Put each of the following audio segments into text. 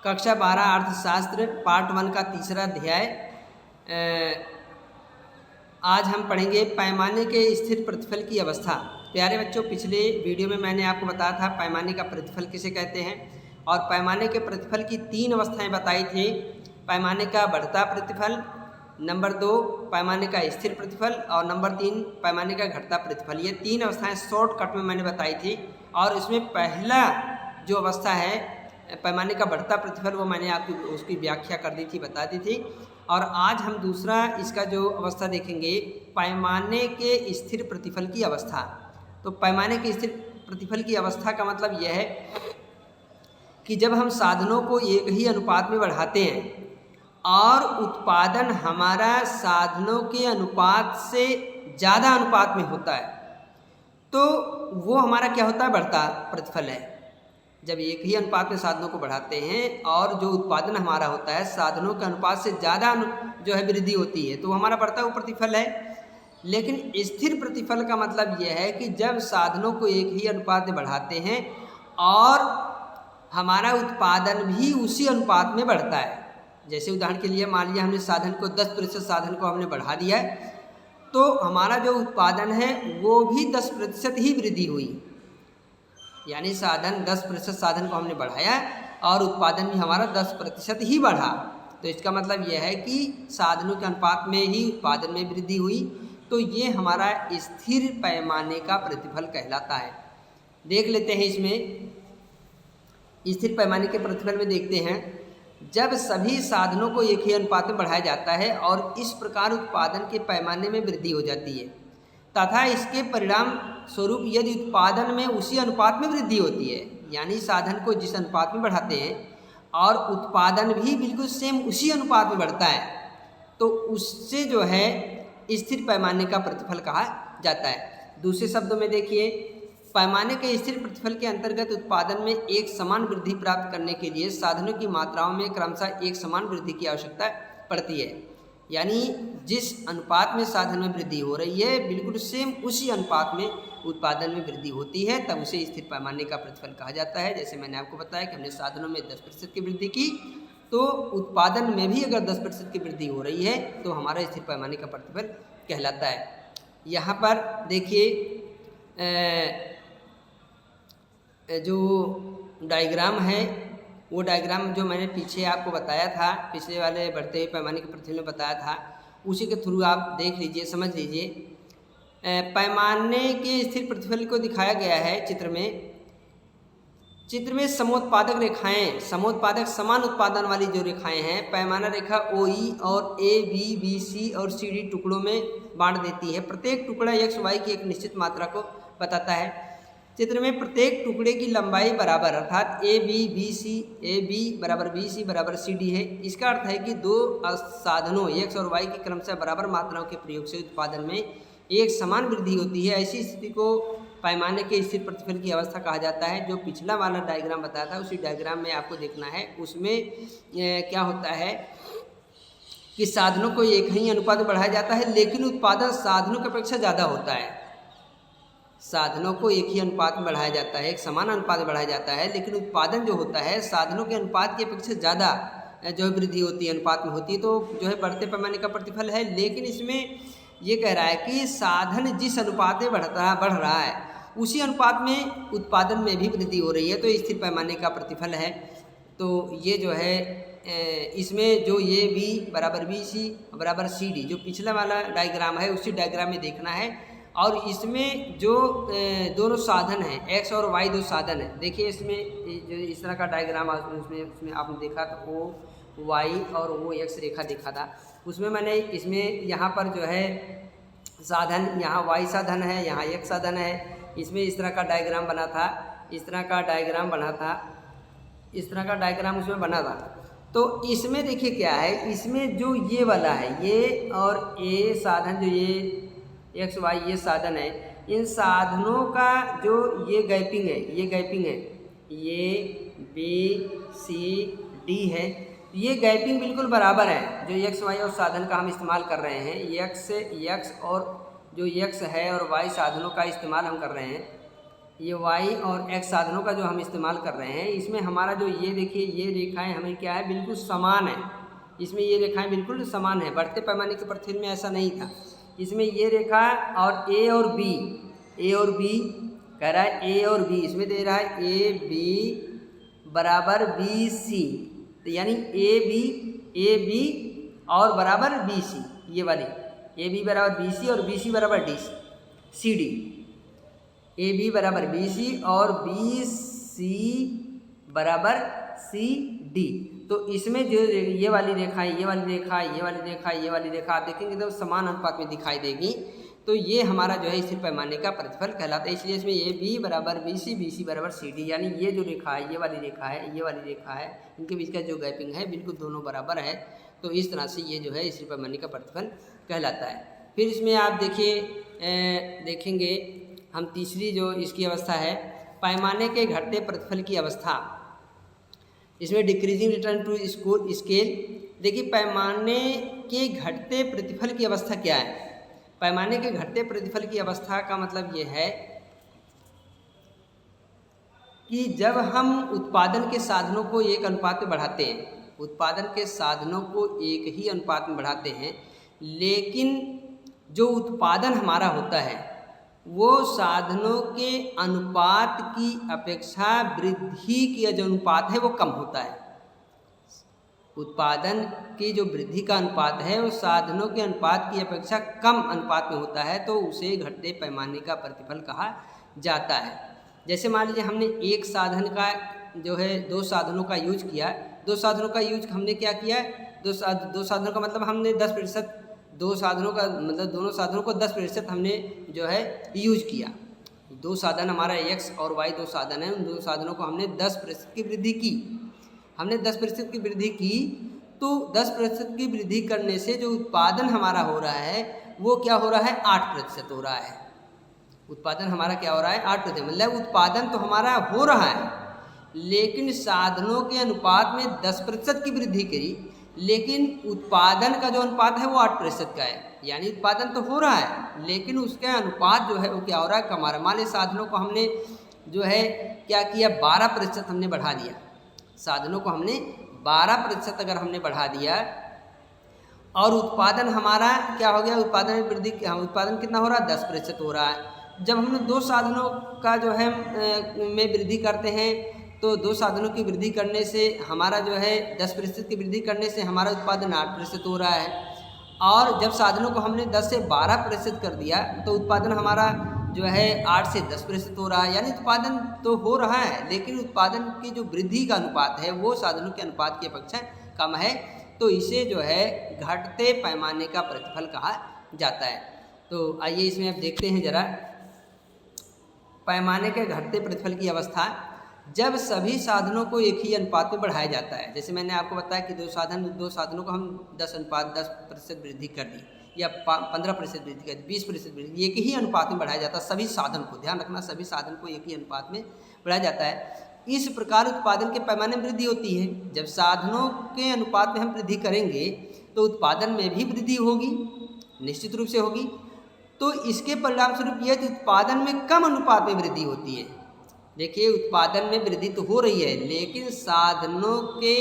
कक्षा 12 अर्थशास्त्र पार्ट 1 का तीसरा अध्याय। आज हम पढ़ेंगे पैमाने के स्थिर प्रतिफल की अवस्था। प्यारे बच्चों, पिछले वीडियो में मैंने आपको बताया था पैमाने का प्रतिफल किसे कहते हैं, और पैमाने के प्रतिफल की 3 अवस्थाएं बताई थी। पैमाने का बढ़ता प्रतिफल, नंबर 2 पैमाने का स्थिर प्रतिफल, और नंबर 3 पैमाने का घटता प्रतिफल। ये 3 अवस्थाएं शॉर्टकट में मैंने बताई थी। और इसमें पहला जो अवस्था है पैमाने का बढ़ता प्रतिफल, वो मैंने आपकी उसकी व्याख्या कर दी थी, बता दी थी। और आज हम दूसरा इसका जो अवस्था देखेंगे, पैमाने के स्थिर प्रतिफल की अवस्था। तो पैमाने के स्थिर प्रतिफल की अवस्था का मतलब यह है कि जब हम साधनों को एक ही अनुपात में बढ़ाते हैं और उत्पादन हमारा साधनों के अनुपात से ज़्यादा अनुपात में होता है, तो वो हमारा क्या होता है, बढ़ता प्रतिफल है। जब एक ही अनुपात में साधनों को बढ़ाते हैं और जो उत्पादन हमारा होता है साधनों के अनुपात से ज़्यादा जो है वृद्धि होती है, तो हमारा बढ़ता हुआ प्रतिफल है। लेकिन स्थिर प्रतिफल का मतलब यह है कि जब साधनों को एक ही अनुपात में बढ़ाते हैं और हमारा उत्पादन भी उसी अनुपात में बढ़ता है। जैसे उदाहरण के लिए मान लिया हमने साधन को 10% साधन को हमने बढ़ा दिया है, तो हमारा जो उत्पादन है वो भी 10% ही वृद्धि हुई। यानी साधन 10% साधन को हमने बढ़ाया और उत्पादन भी हमारा 10% ही बढ़ा। तो इसका मतलब यह है कि साधनों के अनुपात में ही उत्पादन में वृद्धि हुई। तो ये हमारा स्थिर पैमाने का प्रतिफल कहलाता है। देख लेते हैं इसमें स्थिर पैमाने के प्रतिफल में देखते हैं, जब सभी साधनों को एक ही अनुपात में बढ़ाया जाता है और इस प्रकार उत्पादन के पैमाने में वृद्धि हो जाती है तथा इसके परिणाम स्वरूप यदि उत्पादन में उसी अनुपात में वृद्धि होती है, यानी साधन को जिस अनुपात में बढ़ाते हैं और उत्पादन भी बिल्कुल सेम उसी अनुपात में बढ़ता है, तो उससे जो है स्थिर पैमाने का प्रतिफल कहा जाता है। दूसरे शब्दों में देखिए, पैमाने के स्थिर प्रतिफल के अंतर्गत उत्पादन में एक समान वृद्धि प्राप्त करने के लिए साधनों की मात्राओं में क्रमशः एक समान वृद्धि की आवश्यकता पड़ती है। यानी जिस अनुपात में साधन में वृद्धि हो रही है बिल्कुल सेम उसी अनुपात में उत्पादन में वृद्धि होती है, तब उसे स्थिर पैमाने का प्रतिफल कहा जाता है। जैसे मैंने आपको बताया कि हमने साधनों में 10% की वृद्धि की, तो उत्पादन में भी अगर 10% की वृद्धि हो रही है तो हमारा स्थिर पैमाने का प्रतिफल कहलाता है। यहाँ पर देखिए जो डायग्राम है, वो डायग्राम जो मैंने पीछे आपको बताया था, पिछले वाले बढ़ते हुए पैमाने के प्रतिफल में बताया था, उसी के थ्रू आप देख लीजिए, समझ लीजिए। पैमाने के स्थिर प्रतिफल को दिखाया गया है चित्र में समोत्पादक रेखाएं, समोत्पादक समान उत्पादन वाली जो रेखाएं हैं, पैमाना रेखा OE और AB, BC और CD टुकड़ों में बांट देती है। प्रत्येक टुकड़ा x y की एक निश्चित मात्रा को बताता है। चित्र में प्रत्येक टुकड़े की लंबाई बराबर, अर्थात AB बराबर BC बराबर CD है। इसका अर्थ है कि दो साधनों x और y की क्रमशः बराबर मात्राओं के प्रयोग से उत्पादन में एक समान वृद्धि होती है। ऐसी स्थिति को पैमाने के स्थिर प्रतिफल की अवस्था कहा जाता है। जो पिछला वाला डायग्राम बताया था उसी डायग्राम में आपको देखना है। उसमें क्या होता है कि साधनों को एक ही अनुपात में बढ़ाया जाता है, लेकिन उत्पादन साधनों की अपेक्षा ज़्यादा होता है। साधनों को एक ही अनुपात में बढ़ाया जाता है, एक समान अनुपात में बढ़ाया जाता है, लेकिन उत्पादन जो होता है साधनों के अनुपात की अपेक्षा ज़्यादा जो है वृद्धि होती है, अनुपात में होती है, तो जो है बढ़ते पैमाने का प्रतिफल है। लेकिन इसमें ये कह रहा है कि साधन जिस अनुपात में बढ़ रहा है उसी अनुपात में उत्पादन में भी वृद्धि हो रही है, तो स्थिर पैमाने का प्रतिफल है। तो ये जो है इसमें जो ये B बराबर BC बराबर CD जो पिछला वाला डायग्राम है उसी डायग्राम में देखना है। और इसमें जो दोनों साधन हैं x और y, दो साधन हैं। देखिए इसमें जो इस तरह का डायग्राम उसमें आपने देखा तो वो y और वो x रेखा देखा था। उसमें मैंने इसमें यहाँ पर जो है साधन, यहाँ y साधन है, यहाँ x साधन है। इसमें इस तरह का डायग्राम बना था, इस तरह का डायग्राम बना था, इस तरह का डायग्राम उसमें बना था। तो इसमें देखिए क्या है, इसमें जो ये वाला है, ये और ये साधन, जो ये x y ये साधन है, इन साधनों का जो ये गैपिंग है, ये B C D है, ये गैपिंग बिल्कुल बराबर है। जो x y और साधन का हम इस्तेमाल कर रहे हैं, x और जो x है और y साधनों का इस्तेमाल हम कर रहे हैं, ये y और x साधनों का जो हम इस्तेमाल कर रहे हैं, इसमें हमारा जो ये देखिए ये रेखाएं हमें क्या है, बिल्कुल समान है। इसमें ये रेखाएं बिल्कुल समान है। बढ़ते पैमाने के प्रथिल में ऐसा नहीं था। इसमें ये रेखा और a और b कह रहा है a और b, इसमें दे रहा है ए बी बराबर बी सी, तो यानी ए बी और बराबर बी सी, ये वाली ए बी बराबर बी सी और बी सी बराबर D C D, A B बराबर बी सी और बी सी बराबर सी डी। तो इसमें जो ये वाली रेखा है, ये वाली रेखा है, ये वाली रेखा है, ये वाली रेखा आप देखेंगे तो समान अनुपात में दिखाई देगी। तो ये हमारा जो है स्थिर पैमाने का प्रतिफल कहलाता है। इसलिए इसमें ए बी बराबर बी सी बराबर सी डी, यानी ये जो रेखा है, ये वाली रेखा है, ये वाली रेखा है, इनके बीच का जो गैपिंग है बिल्कुल दोनों बराबर है। तो इस तरह से ये जो है स्थिर पैमाने का प्रतिफल कहलाता है। फिर इसमें आप देखिए देखेंगे हम तीसरी जो इसकी अवस्था है, पैमाने के घटते प्रतिफल की अवस्था। इसमें डिक्रीजिंग रिटर्न टू स्केल। देखिए पैमाने के घटते प्रतिफल की अवस्था क्या है। पैमाने के घटते प्रतिफल की अवस्था का मतलब ये है कि जब हम उत्पादन के साधनों को एक अनुपात में बढ़ाते हैं, उत्पादन के साधनों को एक ही अनुपात में बढ़ाते हैं, लेकिन जो उत्पादन हमारा होता है वो साधनों के अनुपात की अपेक्षा वृद्धि की जो अनुपात है वो कम होता है। उत्पादन की जो वृद्धि का अनुपात है वो साधनों के अनुपात की अपेक्षा कम अनुपात में होता है, तो उसे घटते पैमाने का प्रतिफल कहा जाता है। जैसे मान लीजिए हमने एक साधन का जो है दो साधनों का यूज किया, दो साधनों का यूज हमने क्या किया, दो साधनों का मतलब हमने 10%, दो साधनों का मतलब दोनों साधनों को 10% हमने जो है यूज किया। दो साधन हमारा x और y दो साधन है, उन दो साधनों को हमने 10% की वृद्धि की। हमने 10% की वृद्धि की, तो 10% की वृद्धि करने से जो उत्पादन हमारा हो रहा है वो क्या हो रहा है, 8% हो रहा है। उत्पादन हमारा क्या हो रहा है, 8%। मतलब उत्पादन तो हमारा हो रहा है, लेकिन साधनों के अनुपात में 10% की वृद्धि करी, लेकिन उत्पादन का जो अनुपात है वो 8% का है। यानी उत्पादन तो हो रहा है, लेकिन उसका अनुपात जो है वो क्या हो रहा है, कम आ रहा है। मान लीजिए साधनों को हमने जो है क्या किया, 12% हमने बढ़ा दिया। साधनों को हमने 12% अगर हमने बढ़ा दिया और उत्पादन हमारा क्या हो गया, उत्पादन में वृद्धि, उत्पादन कितना हो रहा है, 10% हो रहा है। जब हम दो साधनों का जो है में वृद्धि करते हैं, तो दो साधनों की वृद्धि करने से हमारा जो है 10% की वृद्धि करने से हमारा उत्पादन 8% हो रहा है। और जब साधनों को हमने 10 से 12% कर दिया तो उत्पादन हमारा जो है 8 से 10% हो रहा है। यानी उत्पादन तो हो रहा है, लेकिन उत्पादन की जो वृद्धि का अनुपात है वो साधनों के अनुपात की अपेक्षा कम है। तो इसे जो है घटते पैमाने का प्रतिफल कहा जाता है। तो आइए इसमें अब देखते हैं जरा पैमाने के घटते प्रतिफल की अवस्था। जब सभी साधनों को एक ही अनुपात में बढ़ाया जाता है, जैसे मैंने आपको बताया कि दो साधनों को हम 10% वृद्धि कर दी या 15% वृद्धि कर दी, 20% वृद्धि, एक ही अनुपात में बढ़ाया जाता है। सभी साधन को ध्यान रखना, सभी साधन को एक ही अनुपात में बढ़ाया जाता है। इस प्रकार उत्पादन के पैमाने में वृद्धि होती है। जब साधनों के अनुपात में हम वृद्धि करेंगे तो उत्पादन में भी वृद्धि होगी, निश्चित रूप से होगी। तो इसके परिणाम स्वरूप यह उत्पादन में कम अनुपात में वृद्धि होती है। देखिए उत्पादन में वृद्धि तो हो रही है, लेकिन साधनों के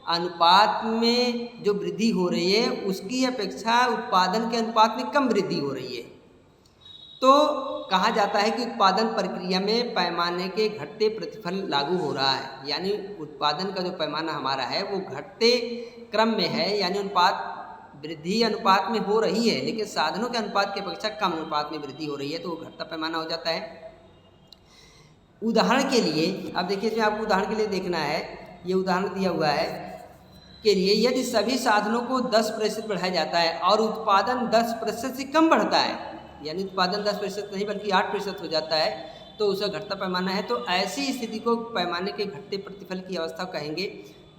अनुपात में जो वृद्धि हो रही है उसकी अपेक्षा उत्पादन के अनुपात में कम वृद्धि हो रही है। तो कहा जाता है कि उत्पादन प्रक्रिया में पैमाने के घटते प्रतिफल लागू हो रहा है। यानी उत्पादन का जो पैमाना हमारा है वो घटते क्रम में है, यानी अनुपात वृद्धि अनुपात में हो रही है, लेकिन साधनों के अनुपात की अपेक्षा कम अनुपात में वृद्धि हो रही है, तो वो घटता पैमाना हो जाता है। उदाहरण के लिए अब देखिए, इसमें आपको उदाहरण के लिए देखना है, ये उदाहरण दिया हुआ है के लिए, यदि सभी साधनों को 10% बढ़ाया जाता है और उत्पादन 10% से कम बढ़ता है, यानी उत्पादन 10% नहीं बल्कि 8% हो जाता है, तो उसका घटता पैमाना है। तो ऐसी स्थिति को पैमाने के घटते प्रतिफल की अवस्था कहेंगे।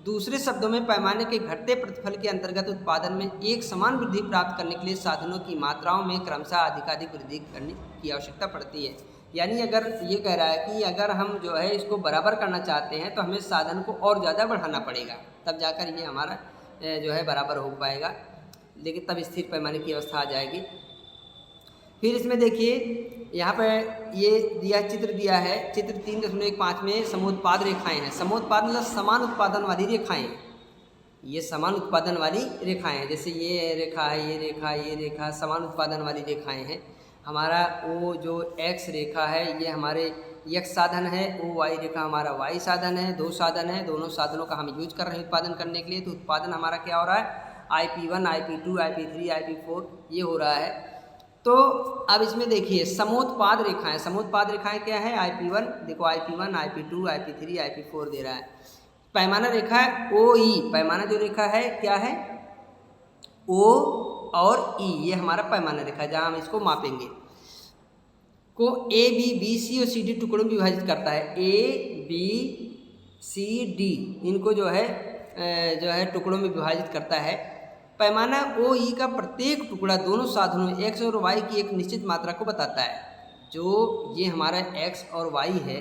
दूसरे शब्दों में पैमाने के घटते प्रतिफल के अंतर्गत उत्पादन में एक समान वृद्धि प्राप्त करने के लिए साधनों की मात्राओं में क्रमशः अधिकाधिक वृद्धि करने की आवश्यकता पड़ती है। यानी अगर ये कह रहा है कि अगर हम जो है इसको बराबर करना चाहते हैं तो हमें साधन को और ज़्यादा बढ़ाना पड़ेगा, तब जाकर ये हमारा जो है बराबर हो पाएगा, लेकिन तब स्थिर पैमाने की अवस्था आ जाएगी। फिर इसमें देखिए यहाँ पर ये दिया चित्र दिया है, चित्र 3.15 में समोत्पाद रेखाएं हैं। समोत्पाद मतलब समान उत्पादन वाली रेखाएं हैं। ये समान उत्पादन वाली रेखाएं हैं, जैसे ये रेखा है, ये रेखा, ये रेखा समान उत्पादन वाली रेखाएं हैं। हमारा वो जो एक्स रेखा है ये हमारे एक्स साधन है, वो वाई रेखा हमारा वाई साधन है। दो साधन है, दोनों साधनों का हम यूज कर रहे हैं उत्पादन करने के लिए। तो उत्पादन हमारा क्या हो रहा है, IP1, IP2, IP3, IP4 ये हो रहा है। तो अब इसमें देखिए समोत्पाद रेखाएं, समोत्पाद रेखाएं क्या है, IP1 देखो, IP1, IP2, IP3, IP4 दे रहा है। पैमाना रेखा है OE, पैमाना जो रेखा है क्या है, O और E, ये हमारा पैमाना रेखा है जहाँ हम इसको मापेंगे। को AB, BC और CD टुकड़ों में विभाजित करता है। ABCD इनको जो है टुकड़ों में विभाजित करता है। पैमाना OE का प्रत्येक टुकड़ा दोनों साधनों X और Y की एक निश्चित मात्रा को बताता है। जो ये हमारा X और Y है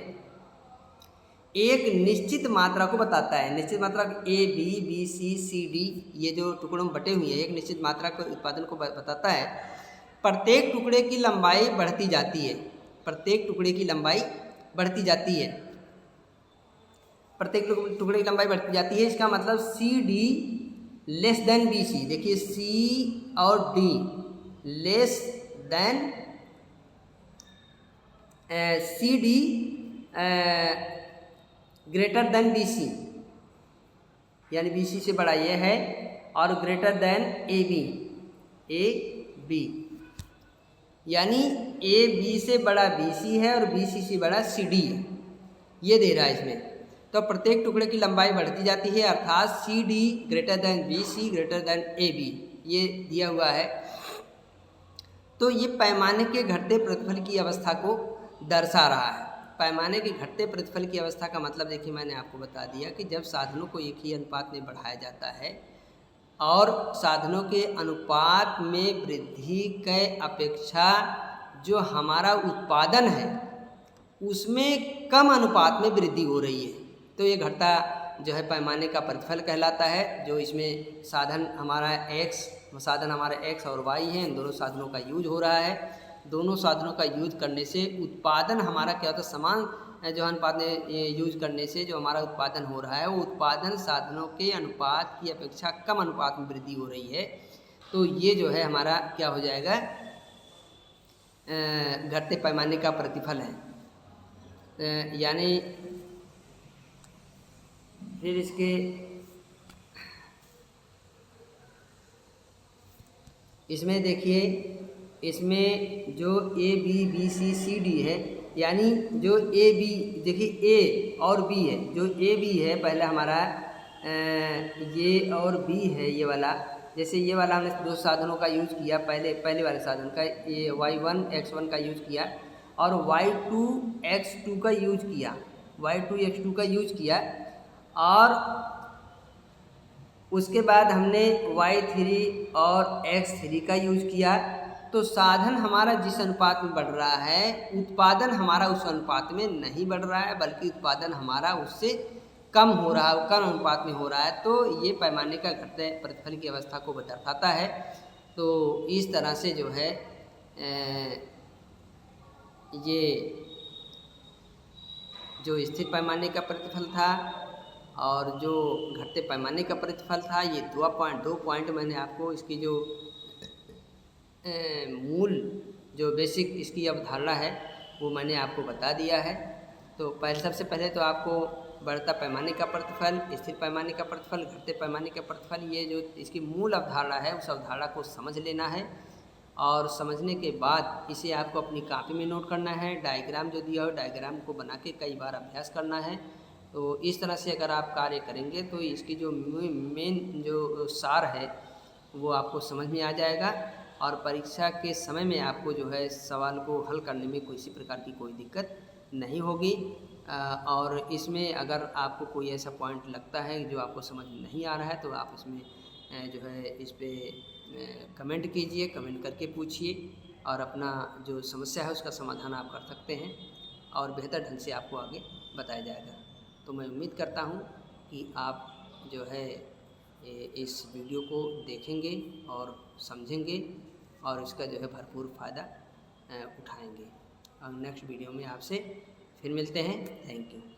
एक निश्चित मात्रा को बताता है। निश्चित मात्रा ABCD ये जो टुकड़ों में बटे हुए हैं एक निश्चित मात्रा के उत्पादन को बताता है। प्रत्येक टुकड़े की लंबाई बढ़ती जाती है, प्रत्येक टुकड़े की लंबाई बढ़ती जाती है, प्रत्येक टुकड़े की लंबाई बढ़ती जाती है। इसका मतलब CD लेस देन BC, देखिए C और D less than CD greater than BC, यानी BC से बड़ा ये है, और ग्रेटर देन AB यानी AB से बड़ा BC है और BC से बड़ा CD है, ये दे रहा है इसमें। तो प्रत्येक टुकड़े की लंबाई बढ़ती जाती है, अर्थात CD greater than BC greater than AB ये दिया हुआ है। तो ये पैमाने के घटते प्रतिफल की अवस्था को दर्शा रहा है। पैमाने के घटते प्रतिफल की अवस्था का मतलब देखिए मैंने आपको बता दिया कि जब साधनों को एक ही अनुपात में बढ़ाया जाता है और साधनों के अनुपात में वृद्धि के अपेक्षा जो हमारा उत्पादन है उसमें कम अनुपात में वृद्धि हो रही है, तो ये घटता जो है पैमाने का प्रतिफल कहलाता है। जो इसमें साधन हमारा X और Y है, इन दोनों साधनों का यूज हो रहा है। दोनों साधनों का यूज करने से उत्पादन हमारा क्या होता है, समान जो अनुपात में यूज करने से जो हमारा उत्पादन हो रहा है वो उत्पादन साधनों के अनुपात की अपेक्षा कम अनुपात में वृद्धि हो रही है। तो ये जो है हमारा क्या हो जाएगा, घटते पैमाने का प्रतिफल है। यानी फिर इसमें देखिए, इसमें जो ABCD है, यानी जो AB देखिए A और B है, जो AB है पहले हमारा ये और B है ये वाला, जैसे ये वाला हमने दो साधनों का यूज किया, पहले वाले साधन का ये Y1 X1 का यूज किया और Y2 X2 का यूज किया, Y2 X2 का यूज किया, और उसके बाद हमने Y3 और X3 का यूज किया। तो साधन हमारा जिस अनुपात में बढ़ रहा है उत्पादन हमारा उस अनुपात में नहीं बढ़ रहा है, बल्कि उत्पादन हमारा उससे कम हो रहा है, कम अनुपात में हो रहा है। तो ये पैमाने का घटते प्रतिफल की अवस्था को दर्शाता है। तो इस तरह से जो है ये जो स्थिर पैमाने का प्रतिफल था और जो घटते पैमाने का प्रतिफल था, ये दो पॉइंट मैंने आपको इसकी जो मूल जो बेसिक इसकी अवधारणा है वो मैंने आपको बता दिया है। तो सबसे पहले तो आपको बढ़ता पैमाने का प्रतिफल, स्थिर पैमाने का प्रतिफल, घटते पैमाने का प्रतिफल, ये जो इसकी मूल अवधारणा है उस अवधारणा को समझ लेना है, और समझने के बाद इसे आपको अपनी कॉपी में नोट करना है। डायग्राम जो दिया हो डायग्राम को बना के कई बार अभ्यास करना है। तो इस तरह से अगर आप कार्य करेंगे तो इसकी जो मेन जो सार है वो आपको समझ में आ जाएगा, और परीक्षा के समय में आपको जो है सवाल को हल करने में किसी प्रकार की कोई दिक्कत नहीं होगी। और इसमें अगर आपको कोई ऐसा पॉइंट लगता है जो आपको समझ में नहीं आ रहा है तो आप इसमें जो है इस पर कमेंट कीजिए, कमेंट करके पूछिए, और अपना जो समस्या है उसका समाधान आप कर सकते हैं और बेहतर ढंग से आपको आगे बताया जाएगा। तो मैं उम्मीद करता हूँ कि आप जो है इस वीडियो को देखेंगे और समझेंगे और इसका जो है भरपूर फ़ायदा उठाएंगे। और नेक्स्ट वीडियो में आपसे फिर मिलते हैं। Thank you.